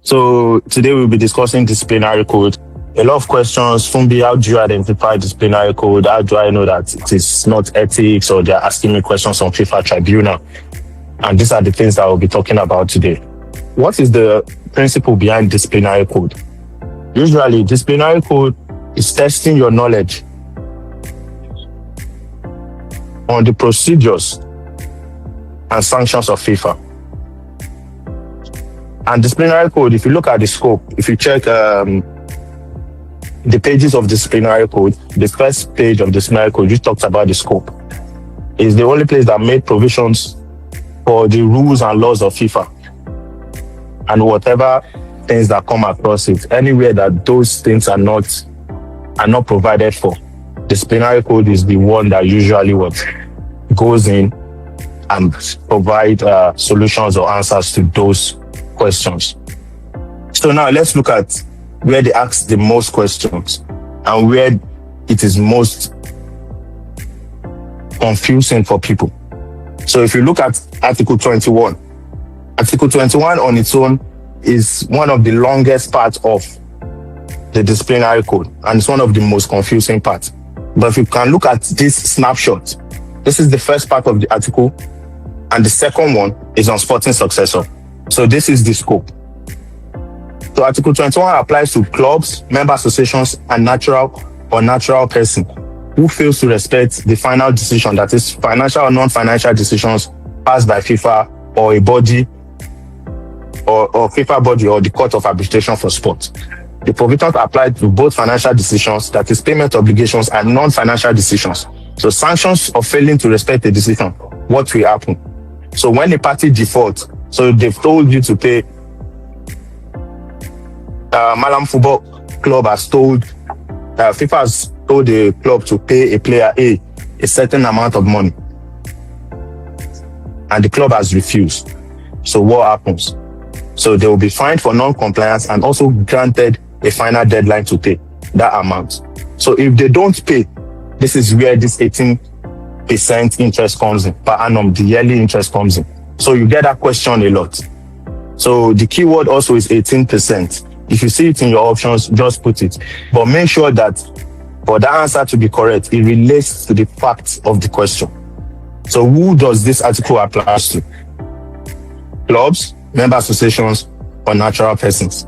So today we'll be discussing disciplinary code. A lot of questions. Fumbi, how do you identify disciplinary code? How do I know that it is not ethics or they're asking me questions on FIFA tribunal? And these are the things that we'll be talking about today. What is the principle behind disciplinary code? Usually, disciplinary code is testing your knowledge on the procedures and sanctions of FIFA. And disciplinary code, if you look at the scope, if you check the pages of disciplinary code, the first page of disciplinary code, which talks about the scope, is the only place that made provisions for the rules and laws of FIFA and whatever things that come across it. Anywhere that those things are not provided for, disciplinary code is the one that usually goes in and provide solutions or answers to those questions. So now let's look at where they ask the most questions and where it is most confusing for people. So if you look at Article 21, Article 21 on its own is one of the longest parts of the disciplinary code, and it's one of the most confusing parts. But if you can look at this snapshot, this is the first part of the article, and the second one is on sporting successor. So this is the scope. So Article 21 applies to clubs, member associations, and natural person who fails to respect the final decision, that is financial or non-financial decisions passed by FIFA or a body or FIFA body or the Court of Arbitration for Sport. The provisions apply to both financial decisions, that is payment obligations, and non-financial decisions. So sanctions of failing to respect a decision, what will happen? So when a party defaults, so they've told you to pay, Malam Football Club has told, FIFA has told the club to pay a player a certain amount of money, and the club has refused. So what happens? So they will be fined for non-compliance and also granted a final deadline to pay that amount. So if they don't pay, this is where this 18% interest comes in per annum, the yearly interest comes in. So you get that question a lot. So the keyword also is 18%. If you see it in your options, just put it. But make sure that for the answer to be correct, it relates to the facts of the question. So who does this article apply to? Clubs, member associations, or natural persons?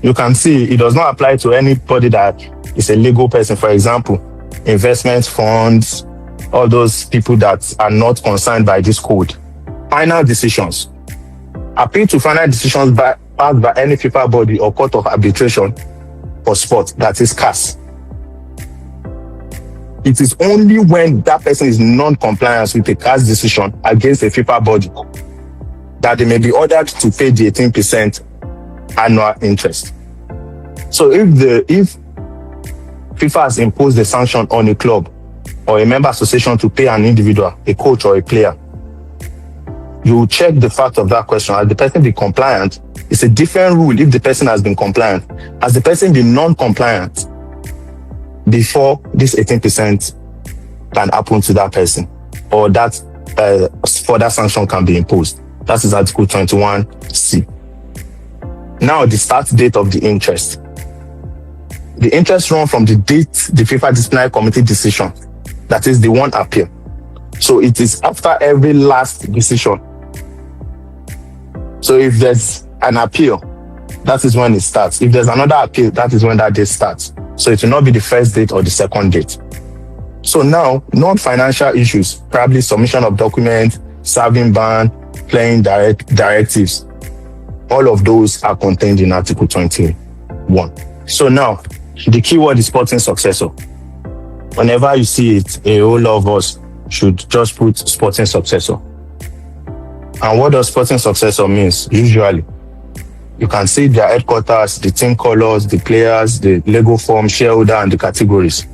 You can see it does not apply to anybody that is a legal person. For example, investment funds, all those people that are not concerned by this code. Final decisions. Appeal to final decisions passed by any FIFA body or Court of Arbitration for Sport, that is CAS. It is only when that person is non-compliant with a CAS decision against a FIFA body that they may be ordered to pay the 18% annual interest. So if FIFA has imposed a sanction on a club or a member association to pay an individual, a coach or a player, you check the fact of that question. Has the person been compliant? It's a different rule if the person has been compliant. Has the person been non-compliant before this 18% can happen to that person, or that further sanction can be imposed? That is Article 21C. Now, the start date of the interest. The interest runs from the date the FIFA Disciplinary Committee decision, that is the one appeal. So it is after every last decision. So if there's an appeal, that is when it starts. If there's another appeal, that is when that date starts. So it will not be the first date or the second date. So now, non-financial issues, probably submission of documents, serving ban, playing directives, all of those are contained in Article 21. So now, the keyword is sporting successor. Whenever you see it, a whole lot of us should just put sporting successor. And what does sporting successor means? Usually, you can see their headquarters, the team colors, the players, the Lego form, shareholder, and the categories.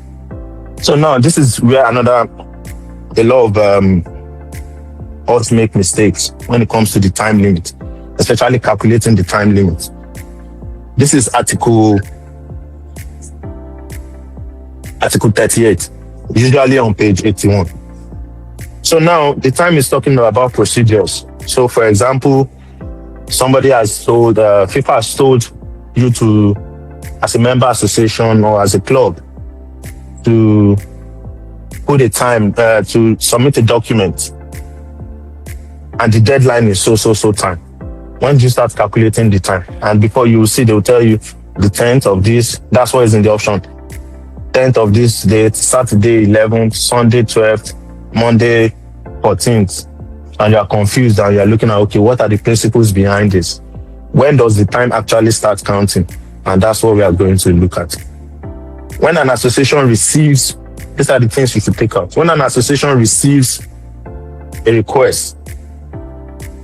So now this is where a lot of us make mistakes when it comes to the time limit, especially calculating the time limit. This is Article 38, usually on page 81. So now the time is talking about procedures. So for example, somebody has told, FIFA has told you to, as a member association or as a club, to put a time to submit a document, and the deadline is so time. When do you start calculating the time? And before you see, they'll tell you the 10th of this, that's what is in the option. 10th of this date, Saturday 11th, Sunday 12th, Monday 14th. And you're confused and you're looking at, okay, what are the principles behind this? When does the time actually start counting? And that's what we are going to look at. When an association receives, these are the things you should take out. When an association receives a request,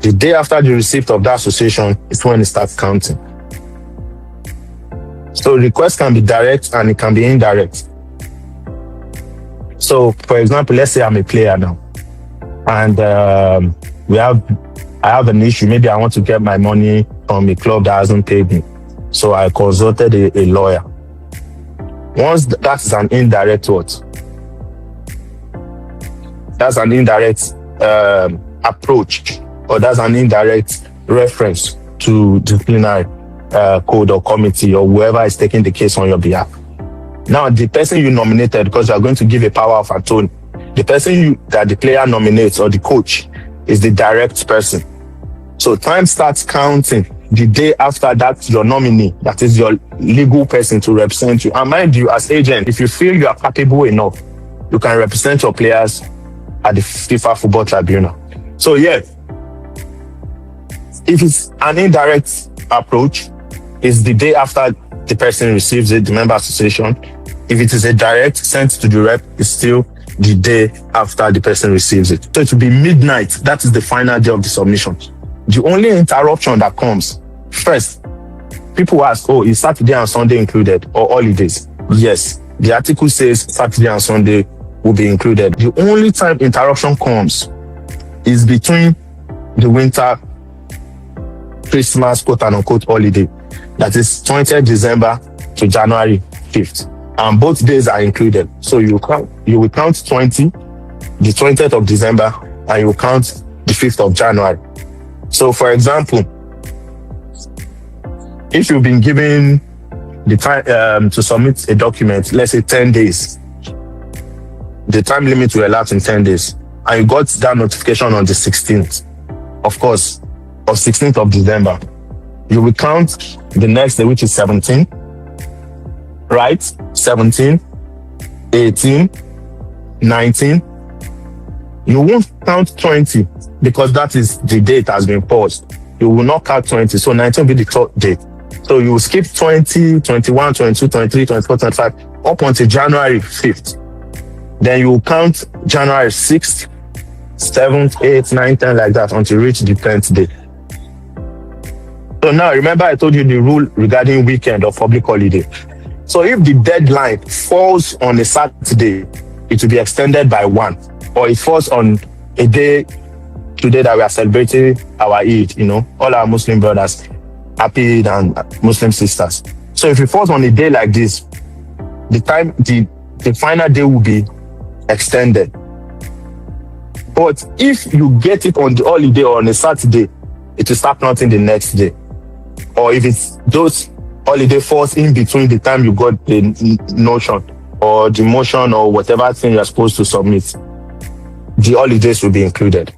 the day after the receipt of that association is when it starts counting. So request can be direct and it can be indirect. So, for example, let's say I'm a player now, and I have an issue. Maybe I want to get my money from a club that hasn't paid me. So I consulted a lawyer. Once that's an indirect what? That's an indirect approach, or that's an indirect reference to disciplinary code or committee or whoever is taking the case on your behalf. Now, the person you nominated, because you are going to give a power of attorney, the person that the player nominates or the coach is the direct person. So time starts counting the day after that your nominee, that is your legal person to represent you. And mind you, as agent, if you feel you are capable enough, you can represent your players at the FIFA Football Tribunal. So yeah, if it's an indirect approach, it's the day after the person receives it, the member association. If it is a direct sent to the rep, it's still the day after the person receives it. So it will be midnight. That is the final day of the submission. The only interruption that comes, first, people ask, oh, is Saturday and Sunday included or holidays? Yes, the article says Saturday and Sunday will be included. The only time interruption comes is between the winter Christmas quote-unquote holiday, that is 20th December to January 5th. And both days are included. So you will count 20, the 20th of December, and you will count the 5th of January. So for example, if you've been given the time to submit a document, let's say 10 days, the time limit will elapse in 10 days, and you got that notification on the 16th, of course, of 16th of December, you will count the next day, which is 17, right? 17, 18, 19. You won't count 20 because that is the date has been paused. You will not count 20. So 19 will be the third date. So you will skip 20, 21, 22, 23, 24, 25 up until January 5th. Then you will count January 6th, 7th, 8th, 9th, 10th, like that until you reach the 10th day. So now remember I told you the rule regarding weekend or public holiday. So if the deadline falls on a Saturday, it will be extended by 1. Or it falls on a day today that we are celebrating our Eid, all our Muslim brothers, happy Eid, and Muslim sisters. So if it falls on a day like this, the final day will be extended. But if you get it on the holiday or on a Saturday, it will start counting the next day. Or if it's those holiday falls in between the time you got the notion or the motion or whatever thing you're supposed to submit, the holidays will be included.